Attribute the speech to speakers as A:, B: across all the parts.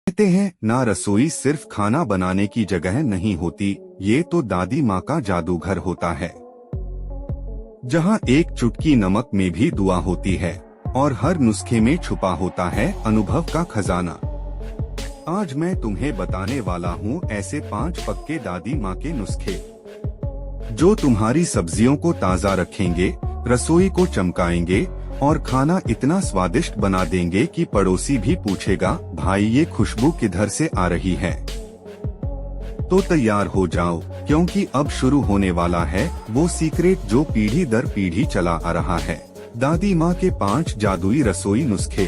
A: कहते हैं ना, रसोई सिर्फ खाना बनाने की जगह नहीं होती, ये तो दादी माँ का जादूघर होता है, जहाँ एक चुटकी नमक में भी दुआ होती है और हर नुस्खे में छुपा होता है अनुभव का खजाना। आज मैं तुम्हें बताने वाला हूँ ऐसे 5 पक्के दादी माँ के नुस्खे जो तुम्हारी सब्जियों को ताज़ा रखेंगे, रसोई को चमकाएंगे और खाना इतना स्वादिष्ट बना देंगे कि पड़ोसी भी पूछेगा, भाई ये खुशबू किधर से आ रही है। तो तैयार हो जाओ, क्योंकि अब शुरू होने वाला है वो सीक्रेट जो पीढ़ी दर पीढ़ी चला आ रहा है, दादी माँ के 5 जादुई रसोई नुस्खे।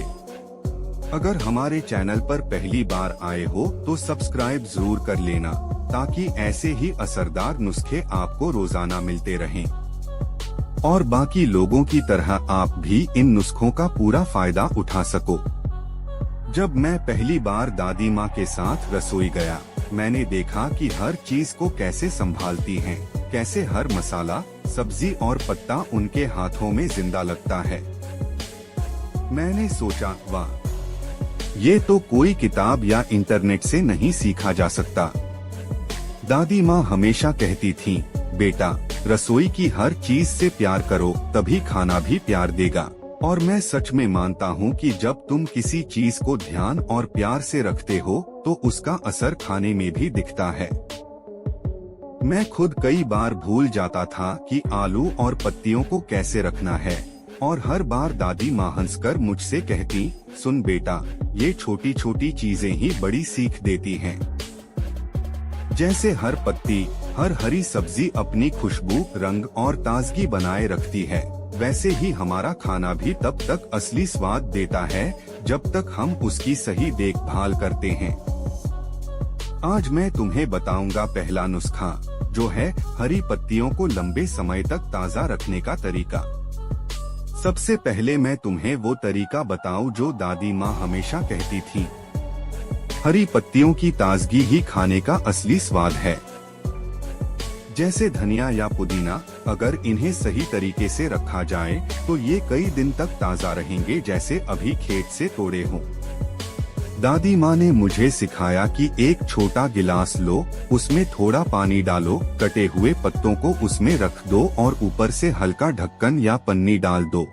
A: अगर हमारे चैनल पर पहली बार आए हो तो सब्सक्राइब जरूर कर लेना, ताकि ऐसे ही असरदार नुस्खे आपको रोजाना मिलते रहें और बाकी लोगों की तरह आप भी इन नुस्खों का पूरा फायदा उठा सको। जब मैं पहली बार दादी माँ के साथ रसोई गया, मैंने देखा कि हर चीज को कैसे संभालती हैं, कैसे हर मसाला, सब्जी और पत्ता उनके हाथों में जिंदा लगता है। मैंने सोचा, वाह, ये तो कोई किताब या इंटरनेट से नहीं सीखा जा सकता। दादी माँ हमेशा कहती थीं, बेटा, रसोई की हर चीज से प्यार करो, तभी खाना भी प्यार देगा। और मैं सच में मानता हूँ कि जब तुम किसी चीज को ध्यान और प्यार से रखते हो तो उसका असर खाने में भी दिखता है। मैं खुद कई बार भूल जाता था कि आलू और पत्तियों को कैसे रखना है, और हर बार दादी माँ हंसकर मुझसे कहती, सुन बेटा, ये छोटी छोटी चीजें ही बड़ी सीख देती हैं। जैसे हर पत्ती, हर हरी सब्जी अपनी खुशबू, रंग और ताजगी बनाए रखती है, वैसे ही हमारा खाना भी तब तक असली स्वाद देता है जब तक हम उसकी सही देखभाल करते हैं। आज मैं तुम्हें बताऊंगा पहला नुस्खा, जो है हरी पत्तियों को लंबे समय तक ताज़ा रखने का तरीका। सबसे पहले मैं तुम्हें वो तरीका बताऊं जो दादी माँ हमेशा कहती थी। हरी पत्तियों की ताजगी ही खाने का असली स्वाद है। जैसे धनिया या पुदीना, अगर इन्हें सही तरीके से रखा जाए तो ये कई दिन तक ताज़ा रहेंगे, जैसे अभी खेत से तोड़े हों। दादी माँ ने मुझे सिखाया कि एक छोटा गिलास लो, उसमें थोड़ा पानी डालो, कटे हुए पत्तों को उसमें रख दो और ऊपर से हल्का ढक्कन या पन्नी डाल दो।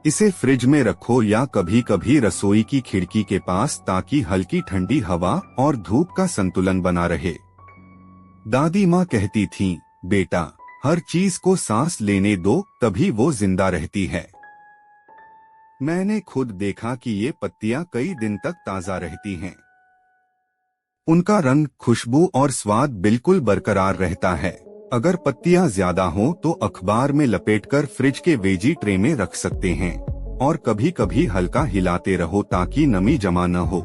A: इसे फ्रिज में रखो या कभी कभी रसोई की खिड़की के पास, ताकि हल्की ठंडी हवा और धूप का संतुलन बना रहे। दादी माँ कहती थीं, बेटा, हर चीज को सांस लेने दो, तभी वो जिंदा रहती है। मैंने खुद देखा कि ये पत्तियां कई दिन तक ताजा रहती हैं। उनका रंग, खुशबू और स्वाद बिल्कुल बरकरार रहता है। अगर पत्तियां ज्यादा हों तो अखबार में लपेटकर फ्रिज के वेजी ट्रे में रख सकते हैं, और कभी कभी हल्का हिलाते रहो ताकि नमी जमा न हो।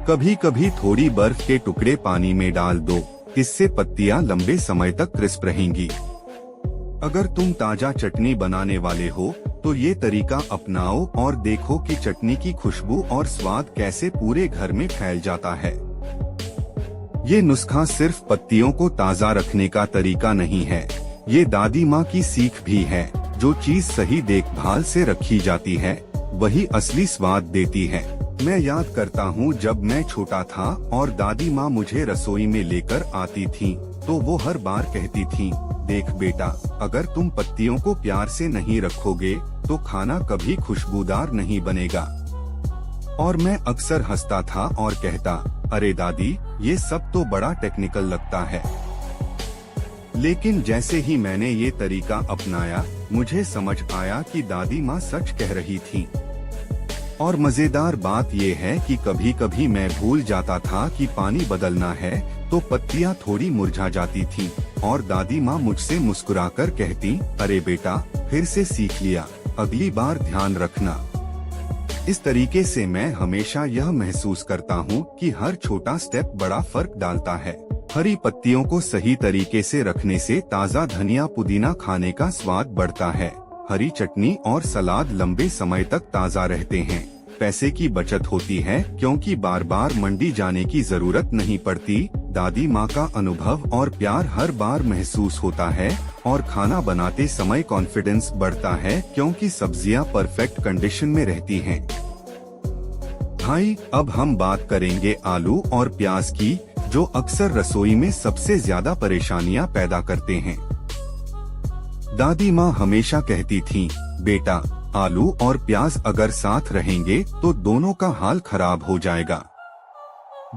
A: कभी कभी थोड़ी बर्फ के टुकड़े पानी में डाल दो, इससे पत्तियां लंबे समय तक क्रिस्प रहेंगी। अगर तुम ताजा चटनी बनाने वाले हो तो ये तरीका अपनाओ और देखो कि चटनी की खुशबू और स्वाद कैसे पूरे घर में फैल जाता है। ये नुस्खा सिर्फ पत्तियों को ताजा रखने का तरीका नहीं है, ये दादी माँ की सीख भी है। जो चीज सही देखभाल से रखी जाती है, वही असली स्वाद देती है। मैं याद करता हूँ जब मैं छोटा था और दादी माँ मुझे रसोई में लेकर आती थीं, तो वो हर बार कहती थीं, देख बेटा, अगर तुम पत्तियों को प्यार से नहीं रखोगे तो खाना कभी खुशबूदार नहीं बनेगा। और मैं अक्सर हंसता था और कहता, अरे दादी, ये सब तो बड़ा टेक्निकल लगता है। लेकिन जैसे ही मैंने ये तरीका अपनाया, मुझे समझ आया कि दादी माँ सच कह रही थीं। और मजेदार बात ये है कि कभी कभी मैं भूल जाता था कि पानी बदलना है, तो पत्तियां थोड़ी मुरझा जाती थीं, और दादी माँ मुझसे मुस्कुराकर कहती, अरे बेटा, फिर से सीख लिया, अगली बार ध्यान रखना। इस तरीके से मैं हमेशा यह महसूस करता हूँ कि हर छोटा स्टेप बड़ा फर्क डालता है। हरी पत्तियों को सही तरीके से रखने से ताज़ा धनिया, पुदीना खाने का स्वाद बढ़ता है। हरी चटनी और सलाद लंबे समय तक ताज़ा रहते हैं। पैसे की बचत होती है क्योंकि बार बार मंडी जाने की जरूरत नहीं पड़ती। दादी माँ का अनुभव और प्यार हर बार महसूस होता है और खाना बनाते समय कॉन्फिडेंस बढ़ता है क्योंकि सब्जियाँ परफेक्ट कंडीशन में रहती हैं। भाई अब हम बात करेंगे आलू और प्याज की, जो अक्सर रसोई में सबसे ज्यादा परेशानियां पैदा करते हैं। दादी माँ हमेशा कहती थीं, बेटा आलू और प्याज अगर साथ रहेंगे तो दोनों का हाल खराब हो जाएगा।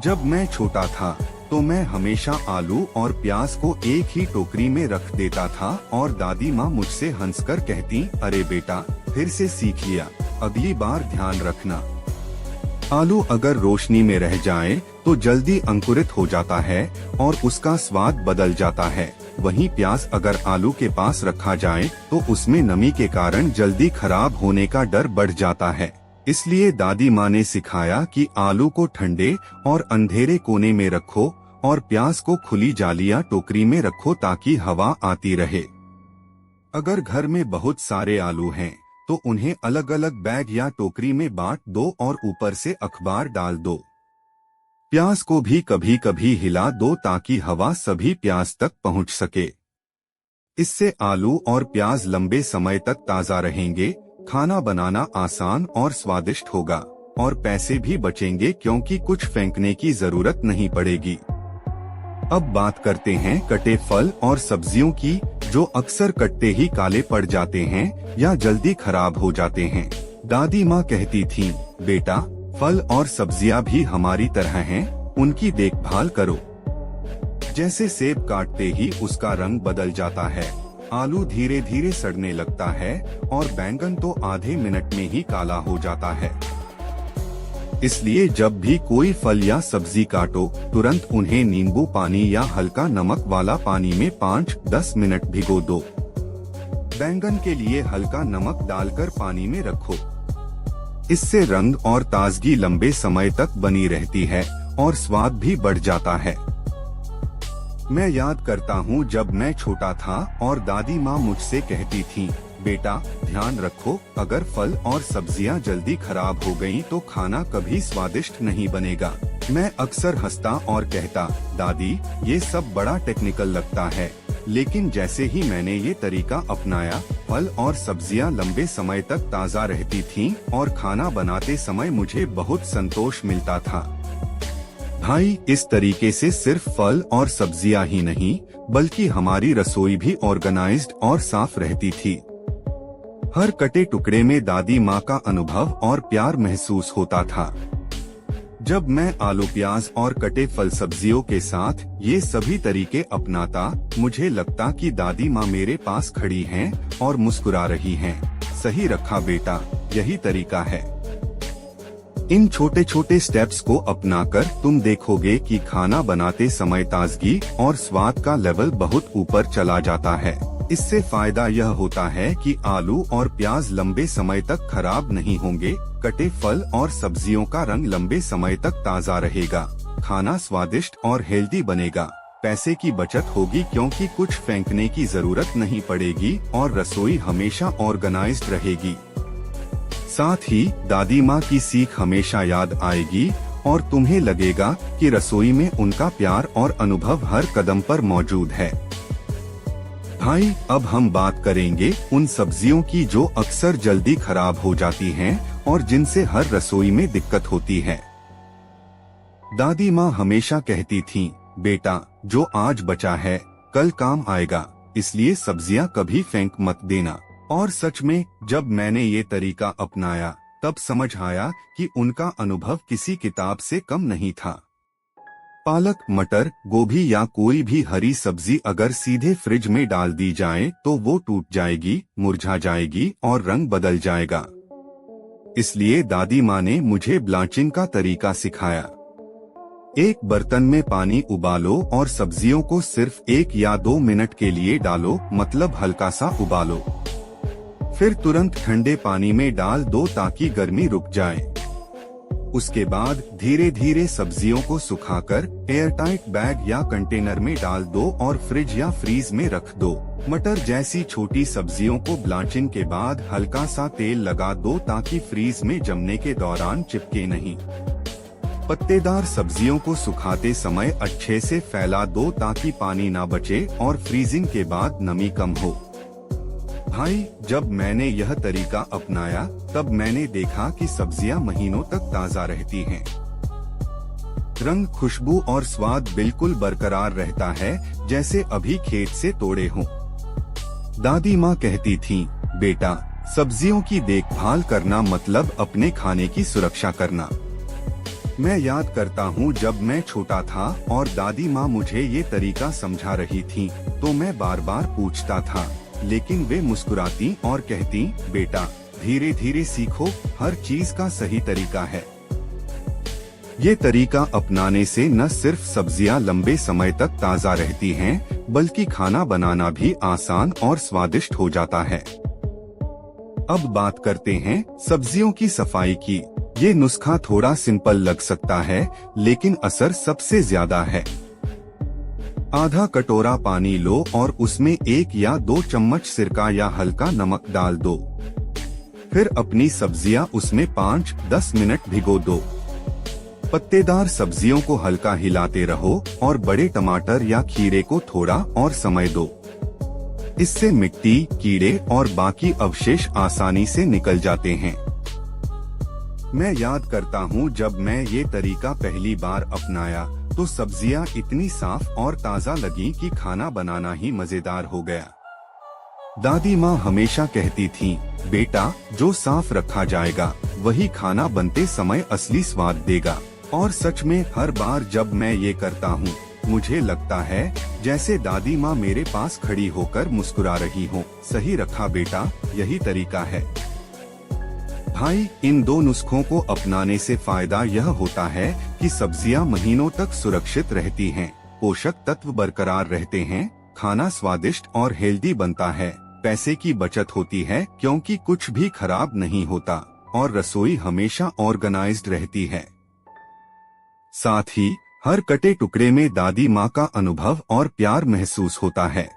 A: जब मैं छोटा था तो मैं हमेशा आलू और प्याज को एक ही टोकरी में रख देता था और दादी माँ मुझसे हंसकर कहती, अरे बेटा फिर से सीख लिया, अगली बार ध्यान रखना। आलू अगर रोशनी में रह जाए तो जल्दी अंकुरित हो जाता है और उसका स्वाद बदल जाता है। वहीं प्याज अगर आलू के पास रखा जाए तो उसमें नमी के कारण जल्दी खराब होने का डर बढ़ जाता है। इसलिए दादी माँ ने सिखाया कि आलू को ठंडे और अंधेरे कोने में रखो और प्याज को खुली जाली या टोकरी में रखो ताकि हवा आती रहे। अगर घर में बहुत सारे आलू हैं तो उन्हें अलग अलग बैग या टोकरी में बांट दो और ऊपर से अखबार डाल दो। प्याज को भी कभी कभी हिला दो ताकि हवा सभी प्याज तक पहुंच सके। इससे आलू और प्याज लंबे समय तक ताजा रहेंगे, खाना बनाना आसान और स्वादिष्ट होगा और पैसे भी बचेंगे क्योंकि कुछ फेंकने की जरूरत नहीं पड़ेगी। अब बात करते हैं कटे फल और सब्जियों की, जो अक्सर कटते ही काले पड़ जाते हैं या जल्दी खराब हो जाते हैं। दादी माँ कहती थीं, बेटा फल और सब्जियां भी हमारी तरह हैं, उनकी देखभाल करो। जैसे सेब काटते ही उसका रंग बदल जाता है, आलू धीरे धीरे सड़ने लगता है और बैंगन तो आधे मिनट में ही काला हो जाता है। इसलिए जब भी कोई फल या सब्जी काटो तुरंत उन्हें नींबू पानी या हल्का नमक वाला पानी में 5-10 मिनट भिगो दो। बैंगन के लिए हल्का नमक डालकर पानी में रखो। इससे रंग और ताजगी लंबे समय तक बनी रहती है और स्वाद भी बढ़ जाता है। मैं याद करता हूँ जब मैं छोटा था और दादी माँ मुझसे कहती थी, बेटा ध्यान रखो, अगर फल और सब्जियां जल्दी खराब हो गईं तो खाना कभी स्वादिष्ट नहीं बनेगा। मैं अक्सर हंसता और कहता, दादी ये सब बड़ा टेक्निकल लगता है, लेकिन जैसे ही मैंने ये तरीका अपनाया, फल और सब्जियां लंबे समय तक ताज़ा रहती थीं और खाना बनाते समय मुझे बहुत संतोष मिलता था। भाई इस तरीके से सिर्फ फल और सब्जियां ही नहीं बल्कि हमारी रसोई भी ऑर्गेनाइज्ड और साफ रहती थी। हर कटे टुकड़े में दादी माँ का अनुभव और प्यार महसूस होता था। जब मैं आलू प्याज और कटे फल सब्जियों के साथ ये सभी तरीके अपनाता, मुझे लगता कि दादी माँ मेरे पास खड़ी हैं और मुस्कुरा रही हैं। सही रखा बेटा, यही तरीका है। इन छोटे छोटे स्टेप्स को अपनाकर तुम देखोगे कि खाना बनाते समय ताजगी और स्वाद का लेवल बहुत ऊपर चला जाता है। इससे फायदा यह होता है कि आलू और प्याज लंबे समय तक खराब नहीं होंगे, कटे फल और सब्जियों का रंग लंबे समय तक ताज़ा रहेगा, खाना स्वादिष्ट और हेल्दी बनेगा, पैसे की बचत होगी क्योंकि कुछ फेंकने की जरूरत नहीं पड़ेगी और रसोई हमेशा ऑर्गेनाइज्ड रहेगी। साथ ही दादी माँ की सीख हमेशा याद आएगी और तुम्हें लगेगा कि रसोई में उनका प्यार और अनुभव हर कदम पर मौजूद है। भाई अब हम बात करेंगे उन सब्जियों की जो अक्सर जल्दी खराब हो जाती हैं और जिनसे हर रसोई में दिक्कत होती है। दादी माँ हमेशा कहती थीं, बेटा जो आज बचा है कल काम आएगा, इसलिए सब्जियां कभी फेंक मत देना। और सच में जब मैंने ये तरीका अपनाया तब समझ आया कि उनका अनुभव किसी किताब से कम नहीं था। पालक, मटर, गोभी या कोई भी हरी सब्जी अगर सीधे फ्रिज में डाल दी जाए तो वो टूट जाएगी, मुरझा जाएगी और रंग बदल जाएगा। इसलिए दादी माँ ने मुझे ब्लांचिंग का तरीका सिखाया। एक बर्तन में पानी उबालो और सब्जियों को सिर्फ 1 या 2 मिनट के लिए डालो, मतलब हल्का सा उबालो। फिर तुरंत ठंडे पानी में डाल दो ताकि गर्मी रुक जाए। उसके बाद धीरे धीरे सब्जियों को सुखाकर एयरटाइट बैग या कंटेनर में डाल दो और फ्रिज या फ्रीज में रख दो। मटर जैसी छोटी सब्जियों को ब्लांचिंग के बाद हल्का सा तेल लगा दो ताकि फ्रीज में जमने के दौरान चिपके नहीं। पत्तेदार सब्जियों को सुखाते समय अच्छे से फैला दो ताकि पानी ना बचे और फ्रीजिंग के बाद नमी कम हो। भाई, जब मैंने यह तरीका अपनाया तब मैंने देखा कि सब्जियां महीनों तक ताज़ा रहती हैं। रंग, खुशबू और स्वाद बिल्कुल बरकरार रहता है, जैसे अभी खेत से तोड़े हों। दादी माँ कहती थीं, बेटा, सब्जियों की देखभाल करना मतलब अपने खाने की सुरक्षा करना। मैं याद करता हूँ जब मैं छोटा था और दादी माँ मुझे ये तरीका समझा रही थी, तो मैं बार बार पूछता था, लेकिन वे मुस्कुराती और कहती, बेटा, धीरे धीरे सीखो, हर चीज का सही तरीका है। ये तरीका अपनाने से न सिर्फ सब्जियां लंबे समय तक ताज़ा रहती हैं, बल्कि खाना बनाना भी आसान और स्वादिष्ट हो जाता है। अब बात करते हैं सब्जियों की सफाई की। ये नुस्खा थोड़ा सिंपल लग सकता है, लेकिन असर सबसे ज्यादा है। आधा कटोरा पानी लो और उसमें 1 या 2 चम्मच सिरका या हल्का नमक डाल दो। फिर अपनी सब्जियां उसमें 5-10 मिनट भिगो दो। पत्तेदार सब्जियों को हल्का हिलाते रहो और बड़े टमाटर या खीरे को थोड़ा और समय दो। इससे मिट्टी, कीड़े और बाकी अवशेष आसानी से निकल जाते हैं। मैं याद करता हूँ जब मैं ये तरीका पहली बार अपनाया तो सब्जियाँ इतनी साफ और ताज़ा लगी कि खाना बनाना ही मजेदार हो गया। दादी माँ हमेशा कहती थी, बेटा, जो साफ रखा जाएगा वही खाना बनते समय असली स्वाद देगा। और सच में हर बार जब मैं ये करता हूँ, मुझे लगता है जैसे दादी माँ मेरे पास खड़ी होकर मुस्कुरा रही हो। सही रखा बेटा, यही तरीका है। भाई, इन 2 नुस्खों को अपनाने से फायदा यह होता है कि सब्जियां महीनों तक सुरक्षित रहती हैं, पोषक तत्व बरकरार रहते हैं, खाना स्वादिष्ट और हेल्दी बनता है, पैसे की बचत होती है क्योंकि कुछ भी खराब नहीं होता, और रसोई हमेशा ऑर्गेनाइज्ड रहती है। साथ ही हर कटे टुकड़े में दादी माँ का अनुभव और प्यार महसूस होता है।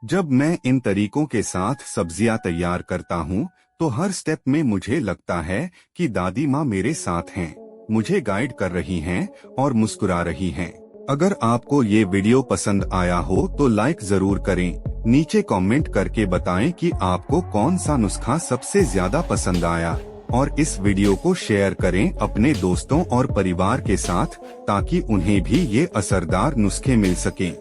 A: जब मैं इन तरीकों के साथ सब्जियां तैयार करता हूँ, तो हर स्टेप में मुझे लगता है कि दादी माँ मेरे साथ हैं, मुझे गाइड कर रही हैं और मुस्कुरा रही हैं। अगर आपको ये वीडियो पसंद आया हो तो लाइक जरूर करें। नीचे कमेंट करके बताएं कि आपको कौन सा नुस्खा सबसे ज्यादा पसंद आया, और इस वीडियो को शेयर करें अपने दोस्तों और परिवार के साथ, ताकि उन्हें भी ये असरदार नुस्खे मिल सकें।